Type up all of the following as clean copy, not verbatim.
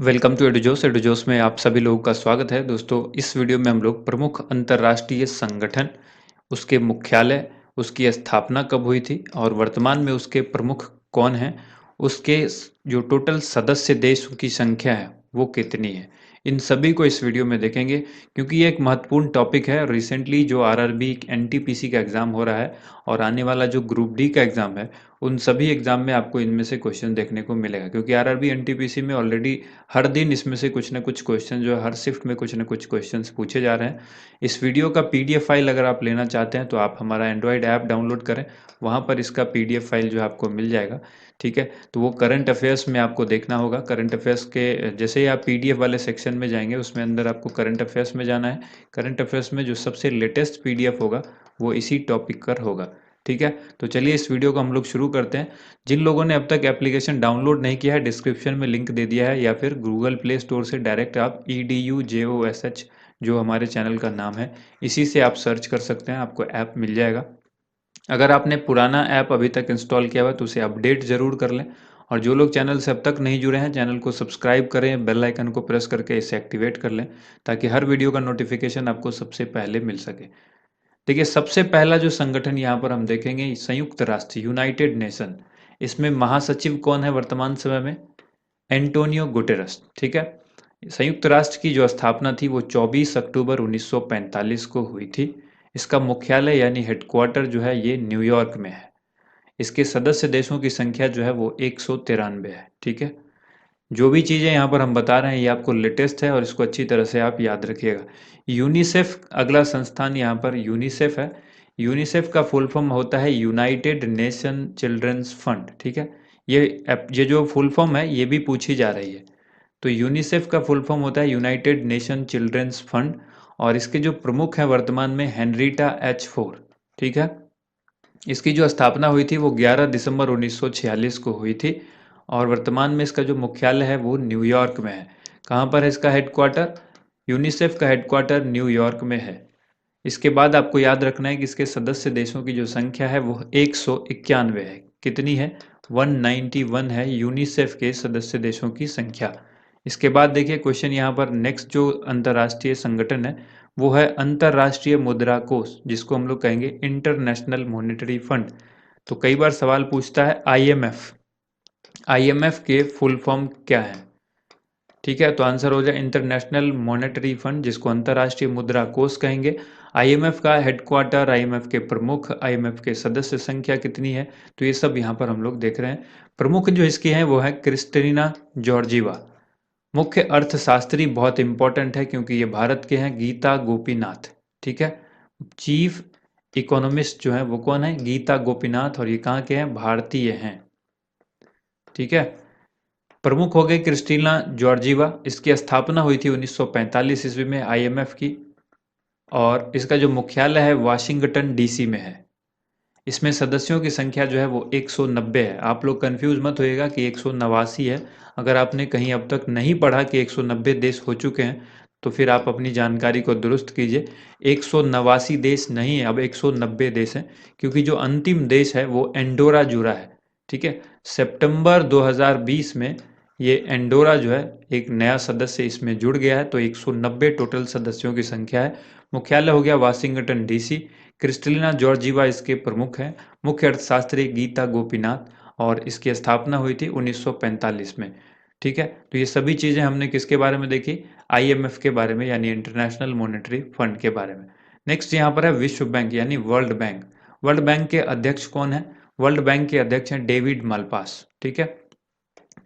Welcome to एडुजोस। एडुजोस में आप सभी लोगों का स्वागत है। दोस्तों, इस वीडियो में हम लोग प्रमुख अंतर्राष्ट्रीय संगठन, उसके मुख्यालय, उसकी स्थापना कब हुई थी और वर्तमान में उसके प्रमुख कौन हैं, उसके जो टोटल सदस्य देश की संख्या है वो कितनी है, इन सभी को इस वीडियो में देखेंगे। क्योंकि ये एक महत्वपूर्ण टॉपिक है और रिसेंटली जो आरआरबी एनटीपीसी का एग्ज़ाम हो रहा है और आने वाला जो ग्रुप डी का एग्ज़ाम है, उन सभी एग्ज़ाम में आपको इनमें से क्वेश्चन देखने को मिलेगा। क्योंकि आरआरबी एनटीपीसी में ऑलरेडी हर दिन इसमें से कुछ ना कुछ क्वेश्चन जो है, हर शिफ्ट में कुछ ना कुछ क्वेश्चंस पूछे जा रहे हैं। इस वीडियो का पीडीएफ फाइल अगर आप लेना चाहते हैं तो आप हमारा एंड्रॉयड ऐप डाउनलोड करें, वहाँ पर इसका पीडीएफ फाइल जो है आपको मिल जाएगा। ठीक है, तो वो करंट अफेयर्स में आपको देखना होगा। करंट अफेयर्स के जैसे ही आप पीडीएफ वाले सेक्शन में जाएंगे, उसमें अंदर आपको करंट अफेयर्स में जाना है। करंट अफेयर्स में जो सबसे लेटेस्ट पीडीएफ होगा वो इसी टॉपिक पर होगा। ठीक है, तो चलिए इस वीडियो को हम लोग शुरू करते हैं। जिन लोगों ने अब तक एप्लीकेशन डाउनलोड नहीं किया है, डिस्क्रिप्शन में लिंक दे दिया है, या फिर गूगल प्ले स्टोर से डायरेक्ट आप EDUJOSH जो हमारे चैनल का नाम है, इसी से आप सर्च कर सकते हैं, आपको ऐप मिल जाएगा। अगर आपने पुराना ऐप अभी तक इंस्टॉल किया हुआ है तो उसे अपडेट ज़रूर कर लें। और जो लोग चैनल से अब तक नहीं जुड़े हैं, चैनल को सब्सक्राइब करें, बेल आइकन को प्रेस करके इसे एक्टिवेट कर लें, ताकि हर वीडियो का नोटिफिकेशन आपको सबसे पहले मिल सके। देखिए, सबसे पहला जो संगठन यहाँ पर हम देखेंगे, संयुक्त राष्ट्र, यूनाइटेड नेशन। इसमें महासचिव कौन है वर्तमान समय में? Antonio Guterres. ठीक है, संयुक्त राष्ट्र की जो स्थापना थी वो 24 अक्टूबर 1945 को हुई थी। इसका मुख्यालय यानी हेडक्वार्टर जो है ये न्यूयॉर्क में है। इसके सदस्य देशों की संख्या जो है वो 193 है। ठीक है, जो भी चीज़ें यहाँ पर हम बता रहे हैं ये आपको लेटेस्ट है और इसको अच्छी तरह से आप याद रखिएगा। यूनिसेफ अगला संस्थान यहाँ पर यूनिसेफ है। यूनिसेफ का फुल फॉर्म होता है यूनाइटेड नेशन चिल्ड्रंस फंड। ठीक है, ये जो फुल फॉर्म है ये भी पूछी जा रही है। तो यूनिसेफ का फुल फॉर्म होता है यूनाइटेड नेशन चिल्ड्रंस फंड, और इसके जो प्रमुख हैं वर्तमान में हेनरीटा H4। ठीक है, इसकी जो स्थापना हुई थी वो 11 दिसंबर 1946 को हुई थी और वर्तमान में इसका जो मुख्यालय है वो न्यूयॉर्क में है। कहाँ पर है इसका हेडक्वार्टर? यूनिसेफ का हेडक्वार्टर न्यूयॉर्क में है। इसके बाद आपको याद रखना है कि इसके सदस्य देशों की जो संख्या है वो 191 है। कितनी है? 191 है यूनिसेफ के सदस्य देशों की संख्या। इसके बाद देखिए क्वेश्चन यहाँ पर, नेक्स्ट जो अंतर्राष्ट्रीय संगठन है वो है अंतर्राष्ट्रीय मुद्रा कोष, जिसको हम लोग कहेंगे इंटरनेशनल मॉनेटरी फंड। तो कई बार सवाल पूछता है IMF। IMF के फुल फॉर्म क्या है? ठीक है, तो आंसर हो जाए इंटरनेशनल मॉनेटरी फंड, जिसको अंतर्राष्ट्रीय मुद्रा कोष कहेंगे। IMF का हेडक्वार्टर, IMF के प्रमुख, IMF के सदस्य संख्या कितनी है, तो ये सब यहाँ पर हम लोग देख रहे हैं। प्रमुख जो इसकी हैं वो है क्रिस्टलिना जॉर्जीवा। मुख्य अर्थशास्त्री बहुत इंपॉर्टेंट है क्योंकि ये भारत के हैं, गीता गोपीनाथ। ठीक है, चीफ इकोनॉमिस्ट जो है वो कौन है? गीता गोपीनाथ, और ये कहाँ के हैं? भारतीय हैं। ठीक है, प्रमुख हो गए क्रिस्टीना जॉर्जीवा। इसकी स्थापना हुई थी 1945 ईस्वी में IMF की, और इसका जो मुख्यालय है वाशिंगटन DC में है। इसमें सदस्यों की संख्या जो है वो 190 है। आप लोग कंफ्यूज मत होइएगा कि 189 है। अगर आपने कहीं अब तक नहीं पढ़ा कि 190 देश हो चुके हैं तो फिर आप अपनी जानकारी को दुरुस्त कीजिए। 189 देश नहीं है, अब 190 देश हैं, क्योंकि जो अंतिम देश है वो एंडोरा जुड़ा है। ठीक है, सितंबर 2020 में ये एंडोरा जो है एक नया सदस्य इसमें जुड़ गया है, तो 190 टोटल सदस्यों की संख्या है। मुख्यालय हो गया वाशिंगटन DC। क्रिस्टलिना जॉर्जीवा इसके प्रमुख हैं। मुख्य अर्थशास्त्री गीता गोपीनाथ, और इसकी स्थापना हुई थी 1945 में। ठीक है, तो ये सभी चीज़ें हमने किसके बारे में देखी? IMF के बारे में, यानी इंटरनेशनल मॉनेटरी फंड के बारे में। नेक्स्ट यहाँ पर है विश्व बैंक यानी वर्ल्ड बैंक। वर्ल्ड बैंक के अध्यक्ष कौन है? वर्ल्ड बैंक के अध्यक्ष हैं डेविड मालपास। ठीक है,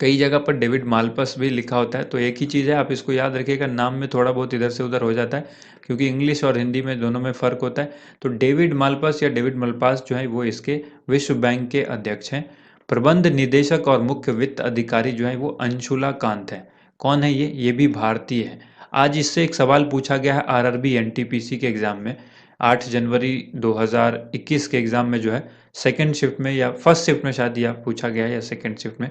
कई जगह पर डेविड मालपस भी लिखा होता है, तो एक ही चीज़ है, आप इसको याद रखिएगा। नाम में थोड़ा बहुत इधर से उधर हो जाता है क्योंकि इंग्लिश और हिंदी में दोनों में फ़र्क होता है। तो डेविड मालपस या डेविड मालपास जो है वो इसके विश्व बैंक के अध्यक्ष हैं। प्रबंध निदेशक और मुख्य वित्त अधिकारी जो है वो अंशुला कांत है। कौन है ये भी भारतीय है। आज इससे एक सवाल पूछा गया है RRB NTPC के एग्ज़ाम में। 8 जनवरी 2021 के एग्ज़ाम में जो है सेकेंड शिफ्ट में या फर्स्ट शिफ्ट में शायद यह पूछा गया है, या सेकेंड शिफ्ट में।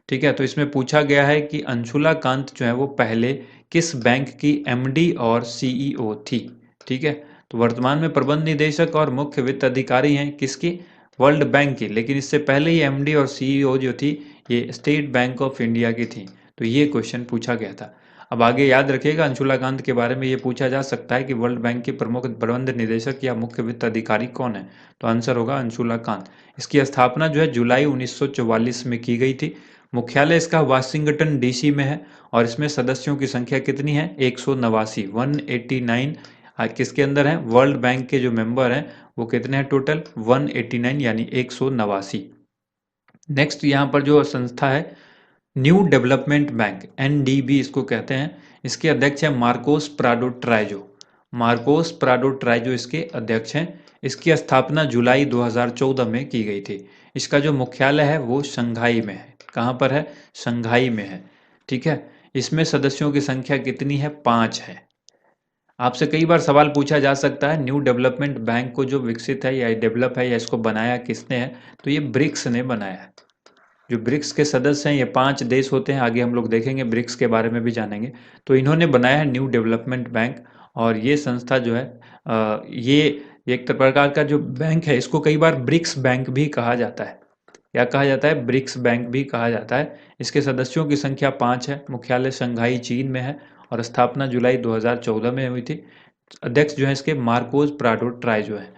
ठीक है, तो इसमें पूछा गया है कि अंशुला कांत जो है वो पहले किस बैंक की MD और CEO थी। ठीक है, तो वर्तमान में प्रबंध निदेशक और मुख्य वित्त अधिकारी हैं किसकी? वर्ल्ड बैंक की। लेकिन इससे पहले ये MD और CEO जो थी ये स्टेट बैंक ऑफ इंडिया की थी। तो ये क्वेश्चन पूछा गया था। अब आगे याद रखिएगा, अंशुला कांत के बारे में ये पूछा जा सकता है कि वर्ल्ड बैंक के प्रमुख प्रबंध निदेशक या मुख्य वित्त अधिकारी कौन है, तो आंसर होगा अंशुला कांत। इसकी स्थापना जो है जुलाई 1944 में की गई थी। मुख्यालय इसका वाशिंगटन डीसी में है और इसमें सदस्यों की संख्या कितनी है, 189, 189 किसके अंदर है, वर्ल्ड बैंक के जो मेंबर हैं वो कितने हैं टोटल, 189 यानी 189। नेक्स्ट यहाँ पर जो संस्था है न्यू डेवलपमेंट बैंक, एनडीबी इसको कहते हैं, इसके अध्यक्ष है मार्कोस प्राडो ट्राइजो। मार्कोस प्राडो ट्राइजो इसके अध्यक्ष हैं। इसकी स्थापना जुलाई 2014 में की गई थी। इसका जो मुख्यालय है वो शंघाई में है। कहाँ पर है, शंघाई में है। ठीक है, इसमें सदस्यों की संख्या कितनी है, 5 है। आपसे कई बार सवाल पूछा जा सकता है न्यू डेवलपमेंट बैंक को जो विकसित है या डेवलप है या इसको बनाया किसने है, तो ये ब्रिक्स ने बनाया है। जो ब्रिक्स के सदस्य हैं ये 5 देश होते हैं, आगे हम लोग देखेंगे ब्रिक्स के बारे में भी जानेंगे। तो इन्होंने बनाया है न्यू डेवलपमेंट बैंक और ये संस्था जो है ये एक प्रकार का जो बैंक है इसको कई बार ब्रिक्स बैंक भी कहा जाता है। क्या कहा जाता है, ब्रिक्स बैंक भी कहा जाता है। इसके सदस्यों की संख्या 5 है। मुख्यालय शंघाई चीन में है और स्थापना जुलाई 2014 में हुई थी। अध्यक्ष जो है इसके मार्कोस प्राडो ट्राइजो है।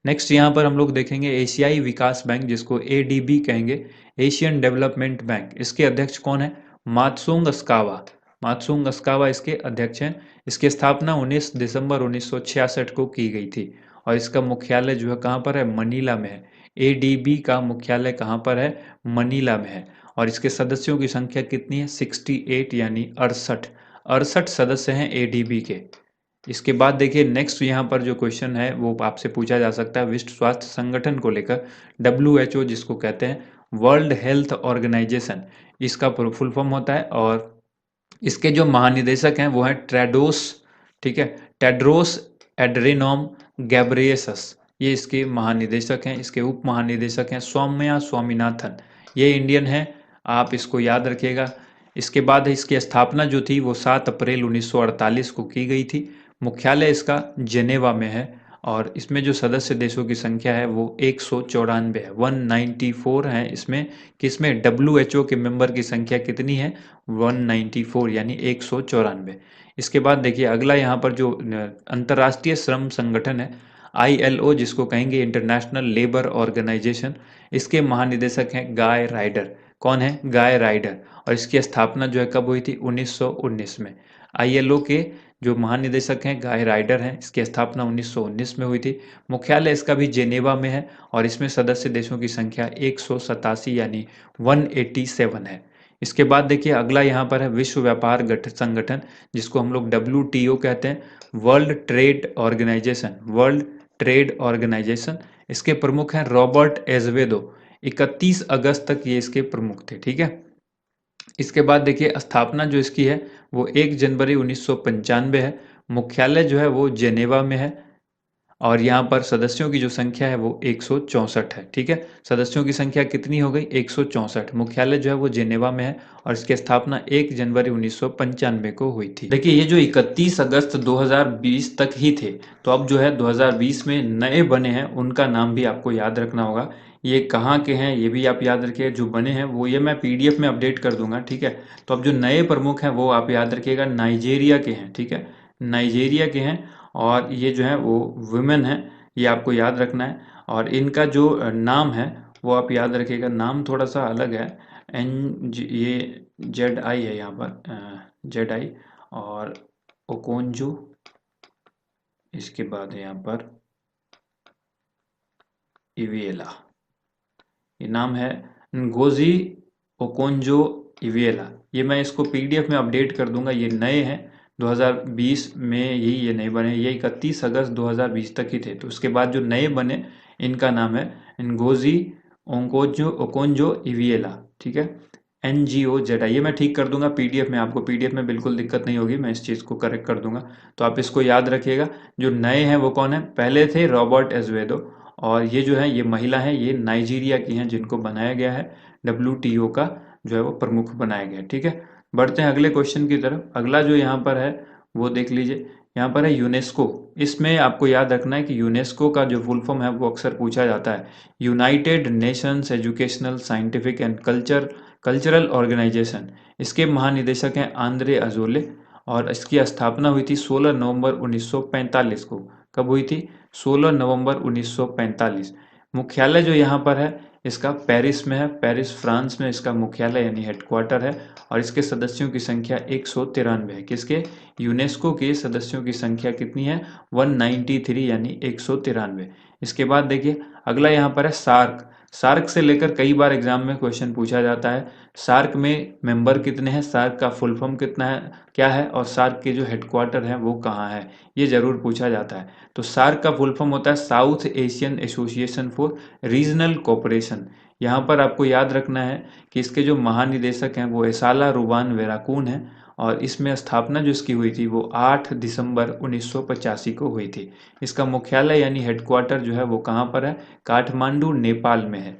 नेक्स्ट यहाँ पर हम लोग देखेंगे एशियाई विकास बैंक, जिसको एडीबी कहेंगे, एशियन डेवलपमेंट बैंक। इसके अध्यक्ष कौन है, मात्सुंग अस्कावा। मात्सुंग अस्कावा इसके अध्यक्ष हैं। इसकी स्थापना 19 दिसंबर 1966 को की गई थी और इसका मुख्यालय जो है कहाँ पर है, मनीला में है। एडीबी का मुख्यालय कहाँ पर है, मनीला में है और इसके सदस्यों की संख्या कितनी है, 68 यानी 68 सदस्य हैं एडीबी के। इसके बाद देखिए नेक्स्ट यहाँ पर जो क्वेश्चन है वो आपसे पूछा जा सकता है विश्व स्वास्थ्य संगठन को लेकर, WHO जिसको कहते हैं, वर्ल्ड हेल्थ ऑर्गेनाइजेशन, इसका फुल फॉर्म होता है और इसके जो महानिदेशक हैं वो हैं ट्रेडोस, ठीक है, टेड्रोस एड्रेनोम गैब्रियेसस, ये इसके महानिदेशक हैं। इसके उप महानिदेशक हैं सौम्या स्वामीनाथन, ये इंडियन है, आप इसको याद रखिएगा। इसके बाद इसकी स्थापना जो थी वो 7 अप्रैल 1948 को की गई थी। मुख्यालय इसका जेनेवा में है और इसमें जो सदस्य देशों की संख्या है वो 194 है, 194 है इसमें। किसमें, WHO के मेंबर की संख्या कितनी है, 194 यानी 194। इसके बाद देखिए अगला यहाँ पर जो अंतर्राष्ट्रीय श्रम संगठन है ILO, जिसको कहेंगे इंटरनेशनल लेबर ऑर्गेनाइजेशन, इसके महानिदेशक हैं गाय राइडर। कौन है, गाय राइडर। और इसकी स्थापना जो है कब हुई थी, 1919 में। ILO के जो महानिदेशक हैं गाय राइडर हैं, इसकी स्थापना 1919 में हुई थी। मुख्यालय इसका भी जेनेवा में है और इसमें सदस्य देशों की संख्या 187 यानी 187 है। इसके बाद देखिए अगला यहाँ पर है विश्व व्यापार संगठन, जिसको हम लोग WTO कहते हैं, world trade organisation, world trade organisation. इसके प्रमुख हैं रॉबर्ट एजवेदो। 31 अगस्त तक ये इसके प्रमुख थे, ठीक है। इसके बाद देखिए स्थापना जो इसकी है वो 1 जनवरी 1995 है। मुख्यालय जो है वो जेनेवा में है और यहाँ पर सदस्यों की जो संख्या है वो 164 है, ठीक है। सदस्यों की संख्या कितनी हो गई, 164। मुख्यालय जो है वो जेनेवा में है और इसकी स्थापना 1 जनवरी 1995 को हुई थी। देखिए ये जो 31 अगस्त 2020 तक ही थे, तो अब जो है 2020 में नए बने हैं उनका नाम भी आपको याद रखना होगा। ये कहाँ के हैं ये भी आप याद रखिए, जो बने हैं वो ये मैं PDF में अपडेट कर दूंगा, ठीक है। तो अब जो नए प्रमुख हैं वो आप याद रखिएगा, नाइजेरिया के हैं, ठीक है, नाइजेरिया के हैं। और ये जो है वो वुमेन है, ये आपको याद रखना है। और इनका जो नाम है वो आप याद रखिएगा, नाम थोड़ा सा अलग है, ये ZI है यहाँ पर, ZI। और ओकोंजो, इसके बाद है यहाँ पर इविएला, ये नाम है ngozi ओकोंजो इविएला। ये मैं इसको PDF में अपडेट कर दूंगा, ये नए हैं 2020 में ही ये नए बने, ये 31 अगस्त 2020 तक ही थे। तो उसके बाद जो नए बने इनका नाम है ngozi ओकोंजो इविएला, ठीक है, NGOZI। ये मैं ठीक कर दूंगा PDF में, आपको PDF में बिल्कुल दिक्कत नहीं होगी, मैं इस चीज़ को करेक्ट कर दूंगा। तो आप इसको याद रखिएगा। जो नए हैं वो कौन है, पहले थे रॉबर्ट एजवेदो और ये जो है ये महिला है, ये नाइजीरिया की हैं, जिनको बनाया गया है WTO का जो है वो प्रमुख बनाया गया है, ठीक है। बढ़ते हैं अगले क्वेश्चन की तरफ। अगला जो यहाँ पर है वो देख लीजिए, यहाँ पर है यूनेस्को। इसमें आपको याद रखना है कि यूनेस्को का जो फुल फॉर्म है वो अक्सर पूछा जाता है, United Nations educational scientific and cultural organisation, इसके महानिदेशक हैं आंद्रे अजोले और इसकी स्थापना हुई थी 16 नवंबर 1945 को। कब हुई थी? 16 नवंबर 1945। मुख्यालय जो यहाँ पर है इसका पेरिस में है, पेरिस फ्रांस में इसका मुख्यालय यानी हेडक्वार्टर है और इसके सदस्यों की संख्या 193 है। किसके? यूनेस्को के सदस्यों की संख्या कितनी है? 193 यानी 193। इसके बाद देखिए अगला यहाँ पर है सार्क। सार्क से लेकर कई बार एग्जाम में क्वेश्चन पूछा जाता है। सार्क में मेंबर कितने हैं, सार्क का फुल फॉर्म कितना है, क्या है और सार्क के जो हेडक्वार्टर है वो कहाँ है, ये जरूर पूछा जाता है। तो सार्क का फुल फॉर्म होता है south Asian association for regional cooperation. यहाँ पर आपको याद रखना है कि इसके जो महानिदेशक हैं वो एसाला रुबान वेराकून है और इसमें स्थापना जो इसकी हुई थी वो 8 दिसंबर 1985 को हुई थी। इसका मुख्यालय यानी हेडक्वार्टर जो है वो कहाँ पर है? काठमांडू नेपाल में है।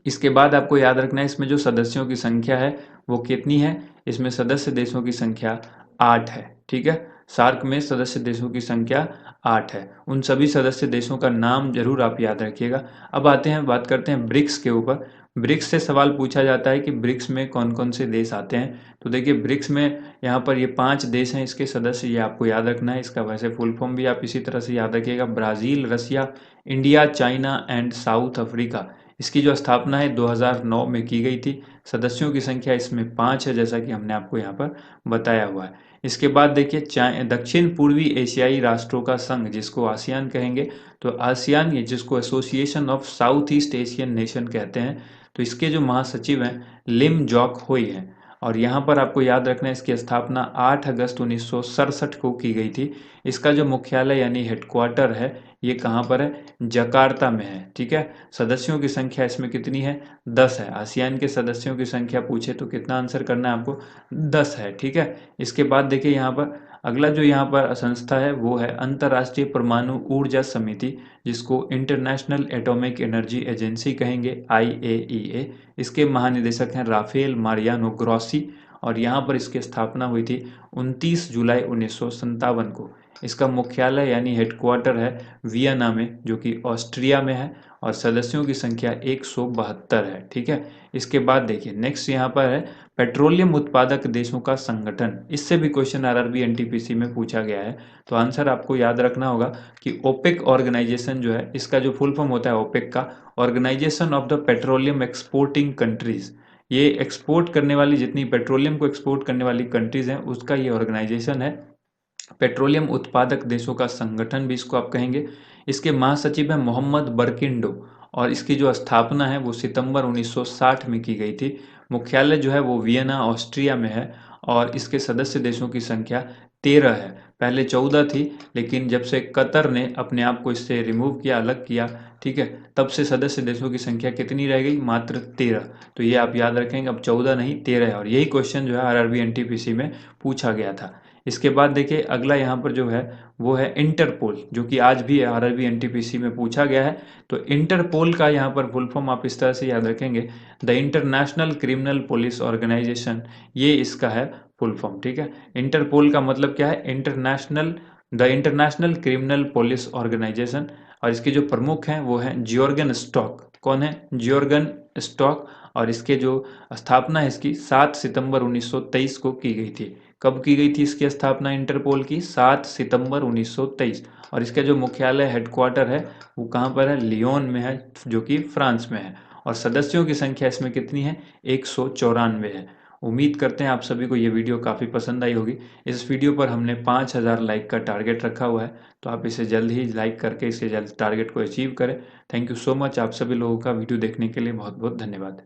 इसके बाद आपको याद रखना है इसमें जो सदस्यों की संख्या है वो कितनी है? इसमें सदस्य देशों की संख्या 8 है। ठीक है, सार्क में सदस्य देशों की संख्या 8 है। उन सभी सदस्य देशों का नाम जरूर आप याद रखिएगा। अब आते हैं, बात करते हैं ब्रिक्स के ऊपर। ब्रिक्स से सवाल पूछा जाता है कि ब्रिक्स में कौन कौन से देश आते हैं। तो देखिए ब्रिक्स में यहाँ पर ये 5 देश हैं इसके सदस्य, ये आपको याद रखना है। इसका वैसे फुल फॉर्म भी आप इसी तरह से याद रखिएगा, Brazil, Russia, India, China and South Africa. इसकी जो स्थापना है 2009 में की गई थी। सदस्यों की संख्या इसमें 5 है, जैसा कि हमने आपको यहाँ पर बताया हुआ है। इसके बाद देखिए दक्षिण पूर्वी एशियाई राष्ट्रों का संघ, जिसको आसियान कहेंगे। तो आसियान, ये जिसको association of south east Asian nation कहते हैं, तो इसके जो महासचिव हैं लिम जॉक होई हैं। और यहाँ पर आपको याद रखना है इसकी स्थापना 8 अगस्त 1967 को की गई थी। इसका जो मुख्यालय यानी हेडक्वार्टर है ये कहाँ पर है? जकार्ता में है। ठीक है, सदस्यों की संख्या इसमें कितनी है? 10 है। आसियान के सदस्यों की संख्या पूछे तो कितना आंसर करना है आपको? 10 है। ठीक है, इसके बाद देखिए यहाँ पर अगला जो यहाँ पर संस्था है वो है अंतर्राष्ट्रीय परमाणु ऊर्जा समिति, जिसको इंटरनेशनल एटॉमिक एनर्जी एजेंसी कहेंगे, IAEA। इसके महानिदेशक हैं राफेल मारियानो ग्रॉसी और यहाँ पर इसकी स्थापना हुई थी 29 जुलाई 1957 को। इसका मुख्यालय यानी हेडक्वार्टर है वियना में, जो कि ऑस्ट्रिया में है और सदस्यों की संख्या 172 है। ठीक है, इसके बाद देखिए नेक्स्ट यहाँ पर है पेट्रोलियम उत्पादक देशों का संगठन। इससे भी क्वेश्चन RRB NTPC में पूछा गया है। तो आंसर आपको याद रखना होगा कि ओपेक ऑर्गेनाइजेशन जो है, इसका जो फुल फॉर्म होता है ओपेक का, organisation of the petroleum exporting countries. ये एक्सपोर्ट करने वाली, जितनी पेट्रोलियम को एक्सपोर्ट करने वाली कंट्रीज हैं उसका ये ऑर्गेनाइजेशन है। पेट्रोलियम उत्पादक देशों का संगठन भी इसको आप कहेंगे। इसके महासचिव हैं मोहम्मद बरकिंडो और इसकी जो स्थापना है वो सितंबर 1960 में की गई थी। मुख्यालय जो है वो वियना ऑस्ट्रिया में है और इसके सदस्य देशों की संख्या 13 है। पहले 14 थी, लेकिन जब से कतर ने अपने आप को इससे रिमूव किया, अलग किया, ठीक है, तब से सदस्य देशों की संख्या कितनी रह गई? मात्र 13। तो ये आप याद रखेंगे, अब 14 नहीं 13 है और यही क्वेश्चन जो है RRB NTPC में पूछा गया था। इसके बाद देखिए अगला यहाँ पर जो है वो है इंटरपोल, जो कि आज भी RRB NTPC में पूछा गया है। तो इंटरपोल का यहाँ पर फुल फॉर्म आप इस तरह से याद रखेंगे, the international criminal police organisation, ये इसका है फुल फॉर्म। ठीक है, इंटरपोल का मतलब क्या है? The international criminal police organisation. और इसके जो प्रमुख हैं वो हैं जियोर्गन स्टॉक। कौन है? जियोर्गन स्टॉक। और इसके जो स्थापना है इसकी 7 सितंबर 1923 को की गई थी। कब की गई थी इसकी स्थापना इंटरपोल की? 7 सितंबर 1923। और इसका जो मुख्यालय हेडक्वार्टर है वो कहाँ पर है? लियोन में है, जो कि फ्रांस में है। और सदस्यों की संख्या इसमें कितनी है? 194 है। उम्मीद करते हैं आप सभी को ये वीडियो काफ़ी पसंद आई होगी। इस वीडियो पर हमने 5000 लाइक का टारगेट रखा हुआ है, तो आप इसे जल्द ही लाइक करके इसे जल्द टारगेट को अचीव करें। Thank you so much. आप सभी लोगों का वीडियो देखने के लिए बहुत बहुत धन्यवाद।